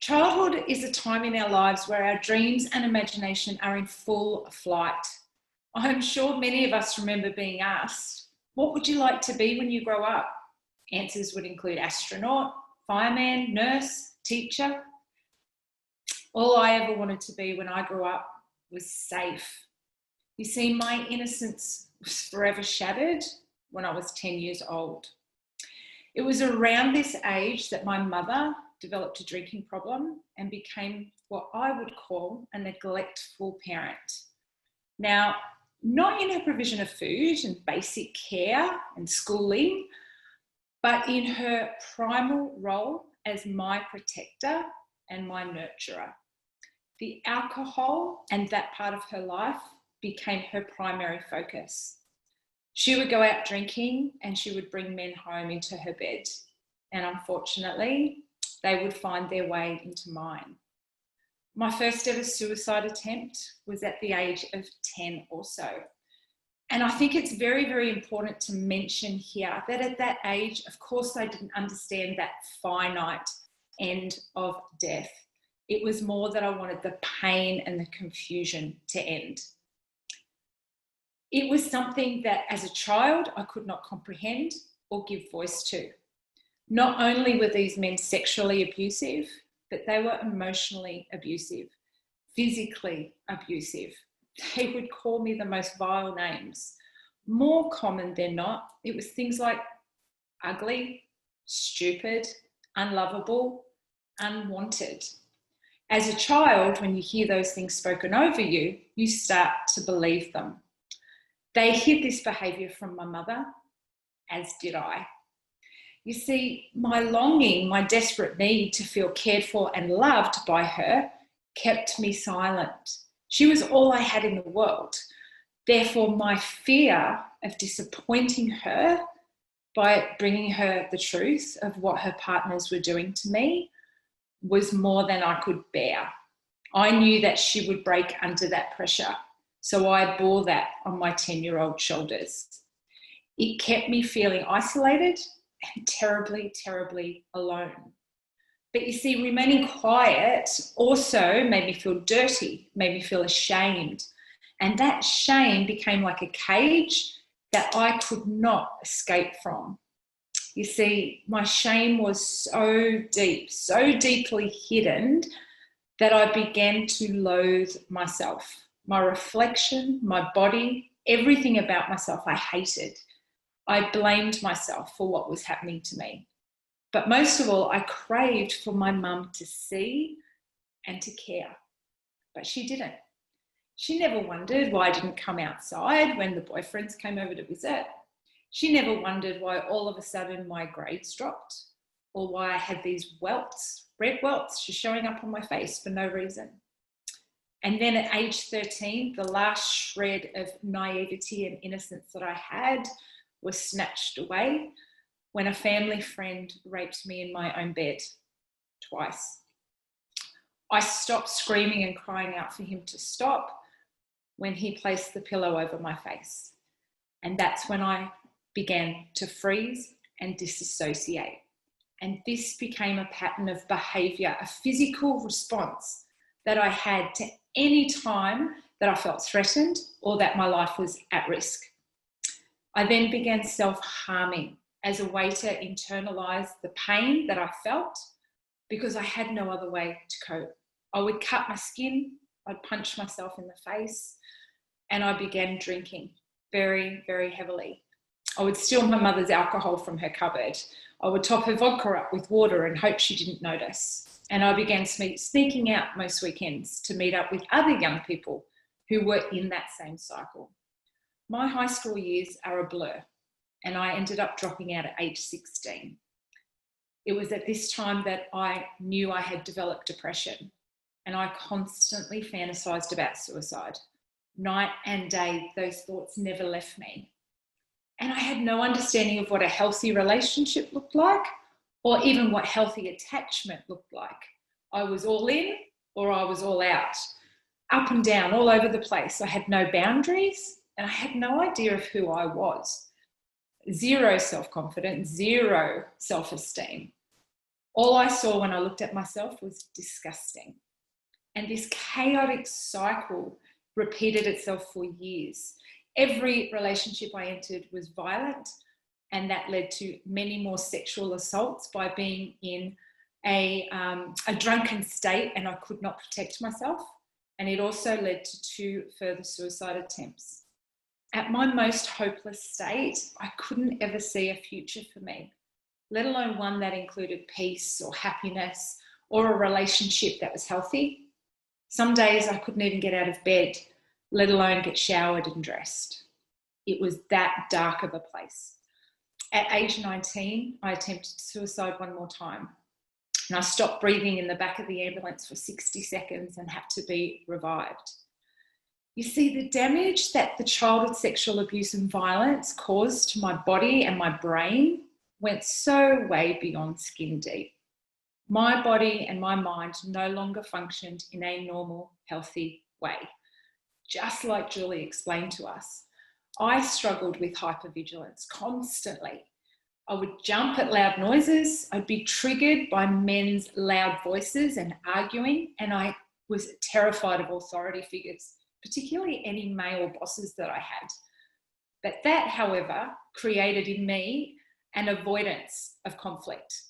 Childhood is a time in our lives where our dreams and imagination are in full flight. I'm sure many of us remember being asked, what would you like to be when you grow up? Answers would include astronaut, fireman, nurse, teacher. All I ever wanted to be when I grew up was safe. You see, my innocence was forever shattered when I was 10 years old. It was around this age that my mother developed a drinking problem and became what I would call a neglectful parent. Now, not in her provision of food and basic care and schooling, but in her primal role as my protector and my nurturer. The alcohol and that part of her life became her primary focus. She would go out drinking and she would bring men home into her bed. And unfortunately, they would find their way into mine. My first ever suicide attempt was at the age of 10 or so. And I think it's very, very important to mention here that at that age, of course, I didn't understand that finite end of death. It was more that I wanted the pain and the confusion to end. It was something that as a child, I could not comprehend or give voice to. Not only were these men sexually abusive, but they were emotionally abusive, physically abusive. They would call me the most vile names. More common than not, it was things like ugly, stupid, unlovable, unwanted. As a child, when you hear those things spoken over you, you start to believe them. They hid this behaviour from my mother, as did I. You see, my longing, my desperate need to feel cared for and loved by her kept me silent. She was all I had in the world. Therefore, my fear of disappointing her by bringing her the truth of what her partners were doing to me was more than I could bear. I knew that she would break under that pressure, so I bore that on my 10-year-old shoulders. It kept me feeling isolated and terribly, terribly alone. But you see, remaining quiet also made me feel dirty, made me feel ashamed. And that shame became like a cage that I could not escape from. You see, my shame was so deep, so deeply hidden that I began to loathe myself. My reflection, my body, everything about myself I hated. I blamed myself for what was happening to me. But most of all, I craved for my mum to see and to care. But she didn't. She never wondered why I didn't come outside when the boyfriends came over to visit. She never wondered why all of a sudden my grades dropped or why I had these welts, red welts, just showing up on my face for no reason. And then at age 13, the last shred of naivety and innocence that I had was snatched away when a family friend raped me in my own bed twice. I stopped screaming and crying out for him to stop when he placed the pillow over my face. And that's when I began to freeze and disassociate. And this became a pattern of behaviour, a physical response that I had to any time that I felt threatened or that my life was at risk. I then began self-harming as a way to internalise the pain that I felt because I had no other way to cope. I would cut my skin, I'd punch myself in the face, and I began drinking very, very heavily. I would steal my mother's alcohol from her cupboard. I would top her vodka up with water and hope she didn't notice. And I began sneaking out most weekends to meet up with other young people who were in that same cycle. My high school years are a blur, and I ended up dropping out at age 16. It was at this time that I knew I had developed depression, and I constantly fantasized about suicide. Night and day, those thoughts never left me. And I had no understanding of what a healthy relationship looked like, or even what healthy attachment looked like. I was all in or I was all out, up and down, all over the place. I had no boundaries and I had no idea of who I was. Zero self-confidence, zero self-esteem. All I saw when I looked at myself was disgusting. And this chaotic cycle repeated itself for years. Every relationship I entered was violent, and that led to many more sexual assaults by being in a drunken state, and I could not protect myself. And it also led to 2 further suicide attempts. At my most hopeless state, I couldn't ever see a future for me, let alone one that included peace or happiness or a relationship that was healthy. Some days I couldn't even get out of bed, let alone get showered and dressed. It was that dark of a place. At age 19, I attempted suicide one more time. And I stopped breathing in the back of the ambulance for 60 seconds and had to be revived. You see, the damage that the childhood sexual abuse and violence caused to my body and my brain went so way beyond skin deep. My body and my mind no longer functioned in a normal, healthy way. Just like Julie explained to us, I struggled with hypervigilance constantly. I would jump at loud noises. I'd be triggered by men's loud voices and arguing, and I was terrified of authority figures, particularly any male bosses that I had. But that, however, created in me an avoidance of conflict.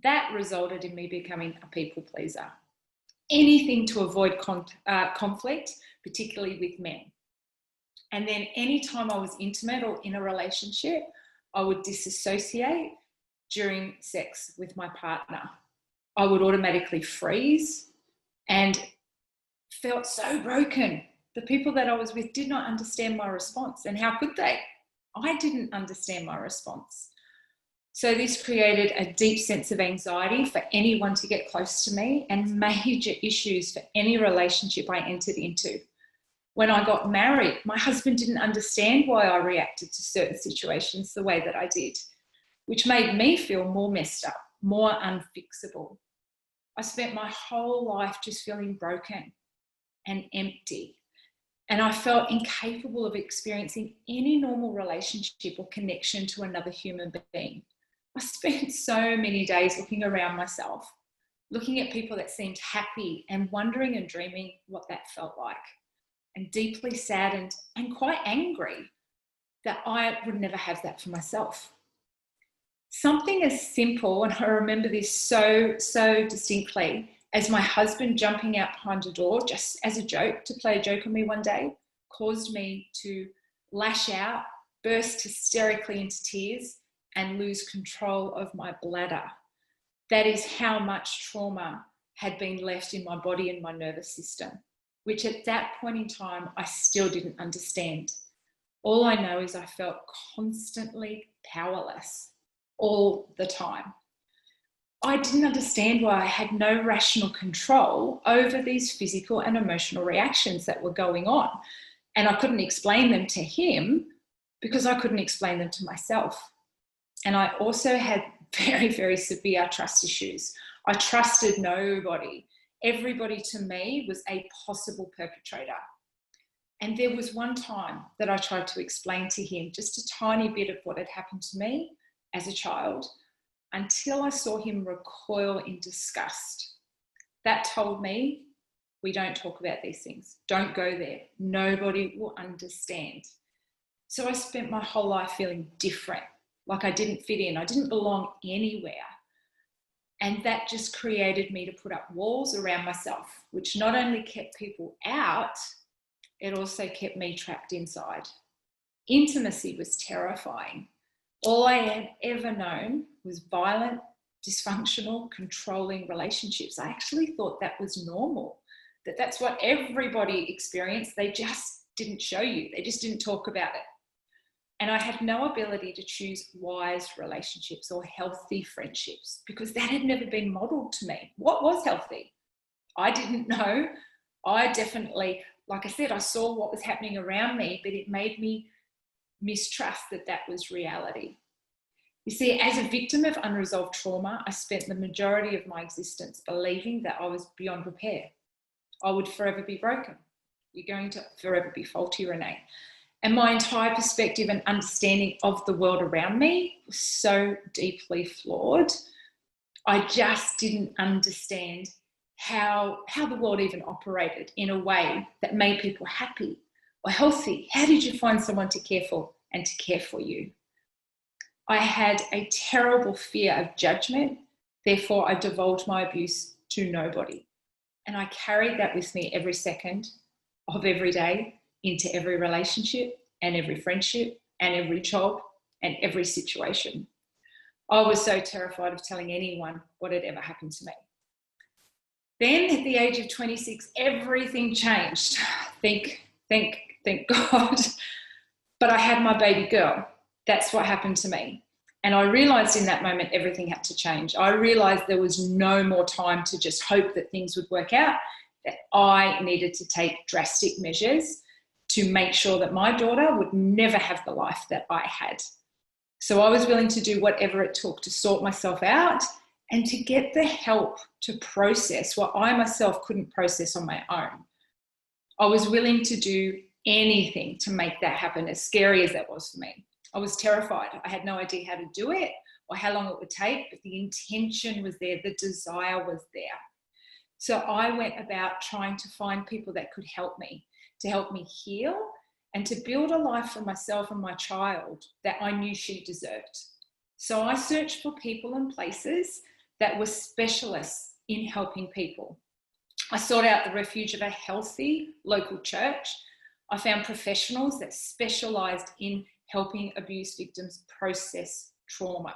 That resulted in me becoming a people pleaser. Anything to avoid conflict, particularly with men. And then anytime I was intimate or in a relationship, I would disassociate during sex with my partner. I would automatically freeze and felt so broken. The people that I was with did not understand my response, and how could they? I didn't understand my response. So this created a deep sense of anxiety for anyone to get close to me, and major issues for any relationship I entered into. When I got married, my husband didn't understand why I reacted to certain situations the way that I did, which made me feel more messed up, more unfixable. I spent my whole life just feeling broken and empty, and I felt incapable of experiencing any normal relationship or connection to another human being. I spent so many days looking around myself, looking at people that seemed happy and wondering and dreaming what that felt like, and deeply saddened and quite angry that I would never have that for myself. Something as simple, and I remember this so distinctly, as my husband jumping out behind a door just as a joke, to play a joke on me one day, caused me to lash out, burst hysterically into tears, and lose control of my bladder. That is how much trauma had been left in my body and my nervous system, which at that point in time, I still didn't understand. All I know is I felt constantly powerless all the time. I didn't understand why I had no rational control over these physical and emotional reactions that were going on. And I couldn't explain them to him because I couldn't explain them to myself. And I also had very severe trust issues. I trusted nobody. Everybody to me was a possible perpetrator. And there was one time that I tried to explain to him just a tiny bit of what had happened to me as a child, until I saw him recoil in disgust. That told me, we don't talk about these things. Don't go there. Nobody will understand. So I spent my whole life feeling different, like I didn't fit in. I didn't belong anywhere. And that just created me to put up walls around myself, which not only kept people out, it also kept me trapped inside. Intimacy was terrifying. All I had ever known was violent, dysfunctional, controlling relationships. I actually thought that was normal, that's what everybody experienced. They just didn't show you. They just didn't talk about it. And I had no ability to choose wise relationships or healthy friendships because that had never been modeled to me. What was healthy? I didn't know. I definitely, like I said, I saw what was happening around me, but it made me mistrust that was reality. You see, as a victim of unresolved trauma, I spent the majority of my existence believing that I was beyond repair. I would forever be broken. You're going to forever be faulty, Rene. And my entire perspective and understanding of the world around me was so deeply flawed. I just didn't understand how the world even operated in a way that made people happy or healthy. How did you find someone to care for and to care for you? I had a terrible fear of judgment. Therefore, I divulged my abuse to nobody. And I carried that with me every second of every day into every relationship and every friendship and every job and every situation. I was so terrified of telling anyone what had ever happened to me. Then at the age of 26, everything changed. Thank God. But I had my baby girl. That's what happened to me. And I realized in that moment, everything had to change. I realized there was no more time to just hope that things would work out, that I needed to take drastic measures to make sure that my daughter would never have the life that I had. So I was willing to do whatever it took to sort myself out and to get the help to process what I myself couldn't process on my own. I was willing to do anything to make that happen, as scary as that was for me. I was terrified. I had no idea how to do it or how long it would take, but the intention was there, the desire was there. So I went about trying to find people that could help me, to help me heal and to build a life for myself and my child that I knew she deserved. So I searched for people and places that were specialists in helping people. I sought out the refuge of a healthy local church. I found professionals that specialised in helping abuse victims process trauma.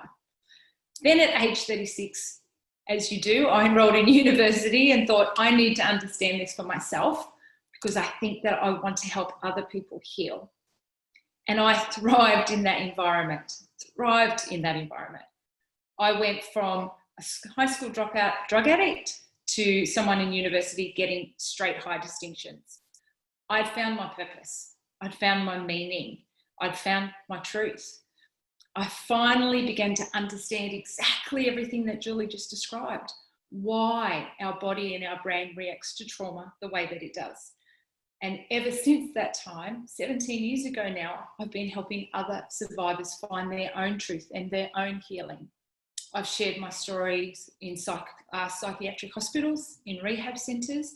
Then at age 36, as you do, I enrolled in university and thought I need to understand this for myself because I think that I want to help other people heal. And I thrived in that environment, I went from a high school dropout drug addict to someone in university getting straight high distinctions. I'd found my purpose. I'd found my meaning. I'd found my truth. I finally began to understand exactly everything that Julie just described, why our body and our brain reacts to trauma the way that it does. And ever since that time, 17 years ago now, I've been helping other survivors find their own truth and their own healing. I've shared my stories in psychiatric hospitals, in rehab centres,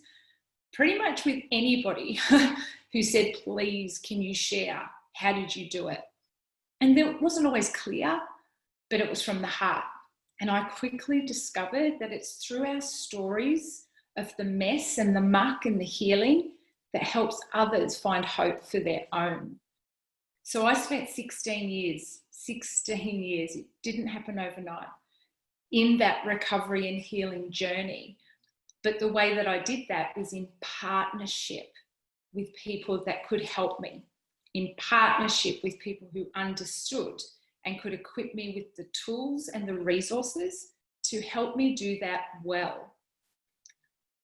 pretty much with anybody who said, please, can you share? How did you do it? And it wasn't always clear, but it was from the heart. And I quickly discovered that it's through our stories of the mess and the muck and the healing that helps others find hope for their own. So I spent 16 years, it didn't happen overnight, in that recovery and healing journey. But the way that I did that was in partnership with people that could help me, in partnership with people who understood and could equip me with the tools and the resources to help me do that well.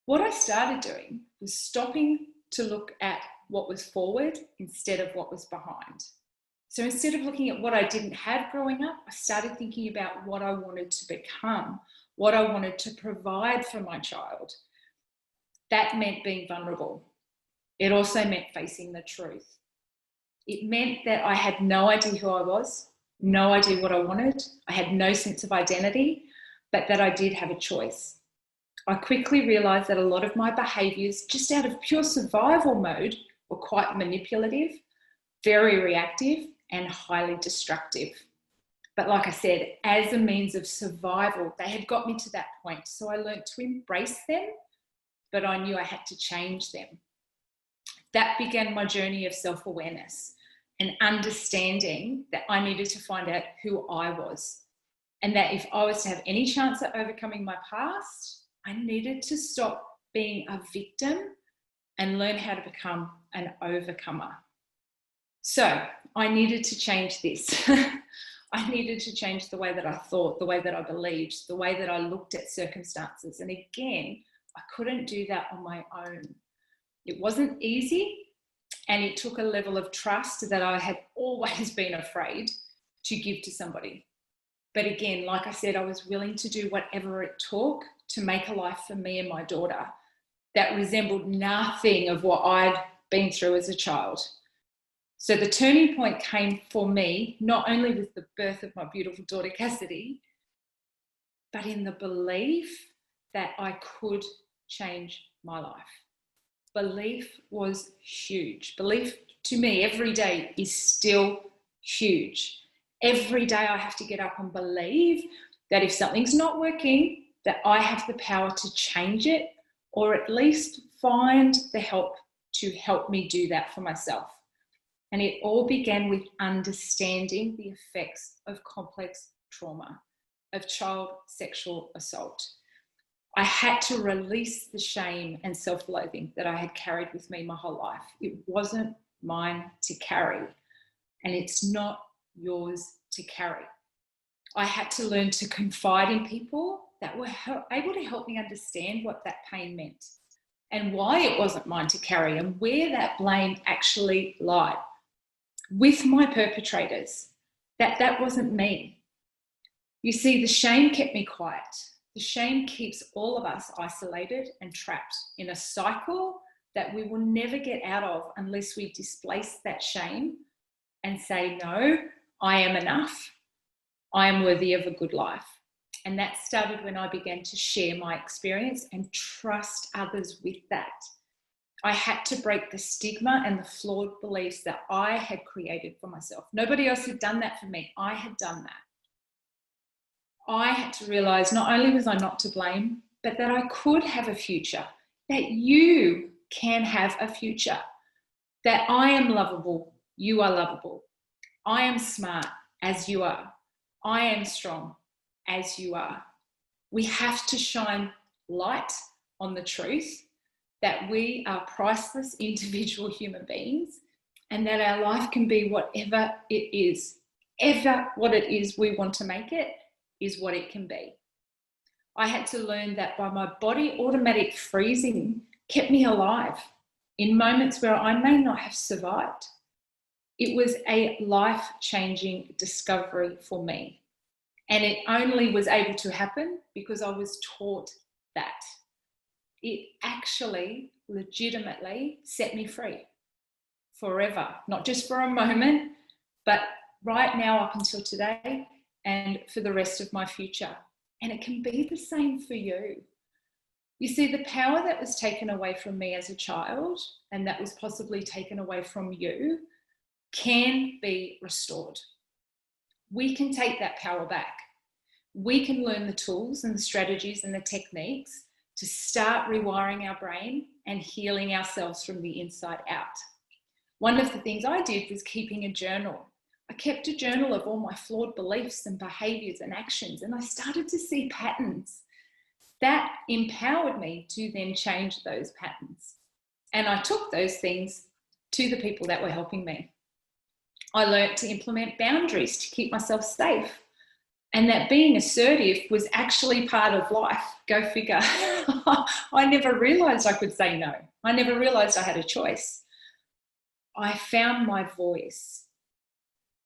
What I started doing was stopping to look at what was forward instead of what was behind. So instead of looking at what I didn't have growing up, I started thinking about what I wanted to become, what I wanted to provide for my child. That meant being vulnerable. It also meant facing the truth. It meant that I had no idea who I was, no idea what I wanted. I had no sense of identity, but that I did have a choice. I quickly realized that a lot of my behaviors, just out of pure survival mode, were quite manipulative, very reactive, and highly destructive. But like I said, as a means of survival, they had got me to that point. So I learned to embrace them, but I knew I had to change them. That began my journey of self-awareness and understanding that I needed to find out who I was. And that if I was to have any chance at overcoming my past, I needed to stop being a victim and learn how to become an overcomer. So I needed to change this. I needed to change the way that I thought, the way that I believed, the way that I looked at circumstances. And again, I couldn't do that on my own. It wasn't easy, and it took a level of trust that I had always been afraid to give to somebody. But again, like I said, I was willing to do whatever it took to make a life for me and my daughter that resembled nothing of what I'd been through as a child. So the turning point came for me, not only with the birth of my beautiful daughter, Cassidy, but in the belief that I could change my life. Belief was huge. Belief to me every day is still huge. Every day I have to get up and believe that if something's not working, that I have the power to change it, or at least find the help to help me do that for myself. And it all began with understanding the effects of complex trauma, of child sexual assault. I had to release the shame and self-loathing that I had carried with me my whole life. It wasn't mine to carry, and it's not yours to carry. I had to learn to confide in people that were able to help me understand what that pain meant and why it wasn't mine to carry, and where that blame actually lied with my perpetrators, that wasn't me. You see, the shame kept me quiet. The shame keeps all of us isolated and trapped in a cycle that we will never get out of unless we displace that shame and say, no, I am enough. I am worthy of a good life. And that started when I began to share my experience and trust others with that. I had to break the stigma and the flawed beliefs that I had created for myself. Nobody else had done that for me. I had done that. I had to realize not only was I not to blame, but that I could have a future, that you can have a future, that I am lovable, you are lovable. I am smart as you are. I am strong as you are. We have to shine light on the truth that we are priceless individual human beings, and that our life can be whatever it is, ever what it is we want to make it is what it can be. I had to learn that by my body automatic freezing kept me alive in moments where I may not have survived. It was a life-changing discovery for me. And it only was able to happen because I was taught that. It actually legitimately set me free forever, not just for a moment, but right now up until today and for the rest of my future. And it can be the same for you. You see, the power that was taken away from me as a child, and that was possibly taken away from you, can be restored. We can take that power back. We can learn the tools and the strategies and the techniques to start rewiring our brain and healing ourselves from the inside out. One of the things I did was keeping a journal. I kept a journal of all my flawed beliefs and behaviors and actions, and I started to see patterns. That empowered me to then change those patterns. And I took those things to the people that were helping me. I learned to implement boundaries to keep myself safe, and that being assertive was actually part of life. Go figure. I never realized I could say no. I never realized I had a choice. I found my voice.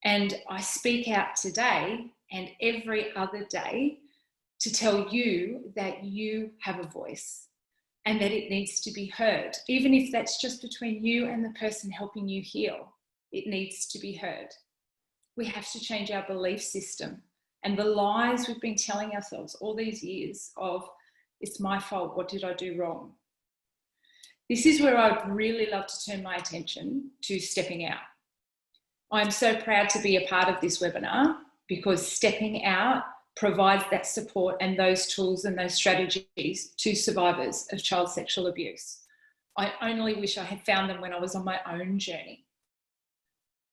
And I speak out today and every other day to tell you that you have a voice and that it needs to be heard. Even if that's just between you and the person helping you heal, it needs to be heard. We have to change our belief system and the lies we've been telling ourselves all these years of, it's my fault, what did I do wrong? This is where I'd really love to turn my attention to stepping out. I'm so proud to be a part of this webinar because stepping out provides that support and those tools and those strategies to survivors of child sexual abuse. I only wish I had found them when I was on my own journey.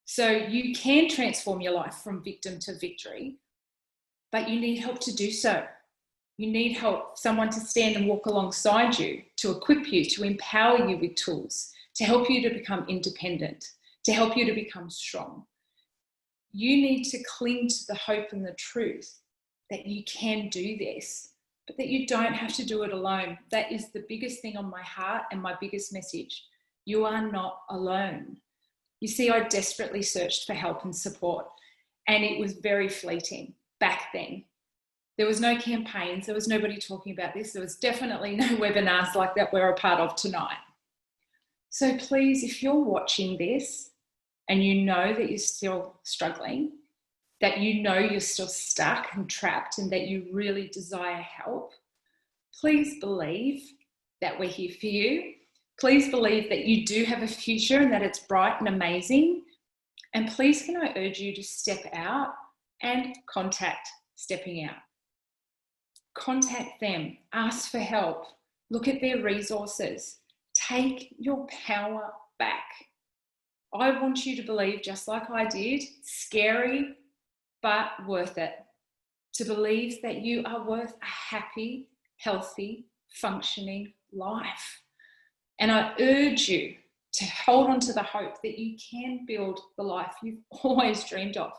So you can transform your life from victim to victory, but you need help to do so. You need help, someone to stand and walk alongside you, to equip you, to empower you with tools, to help you to become independent, to help you to become strong. You need to cling to the hope and the truth that you can do this, but that you don't have to do it alone. That is the biggest thing on my heart and my biggest message. You are not alone. You see, I desperately searched for help and support, and it was very fleeting back then. There was no campaigns. There was nobody talking about this. There was definitely no webinars like that we're a part of tonight. So please, if you're watching this and you know that you're still struggling, that you know you're still stuck and trapped and that you really desire help, please believe that we're here for you. Please believe that you do have a future and that it's bright and amazing. And please can I urge you to step out and contact Stepping Out. Contact them, ask for help, look at their resources, take your power back. I want you to believe, just like I did, scary, but worth it. To believe that you are worth a happy, healthy, functioning life. And I urge you to hold on to the hope that you can build the life you've always dreamed of.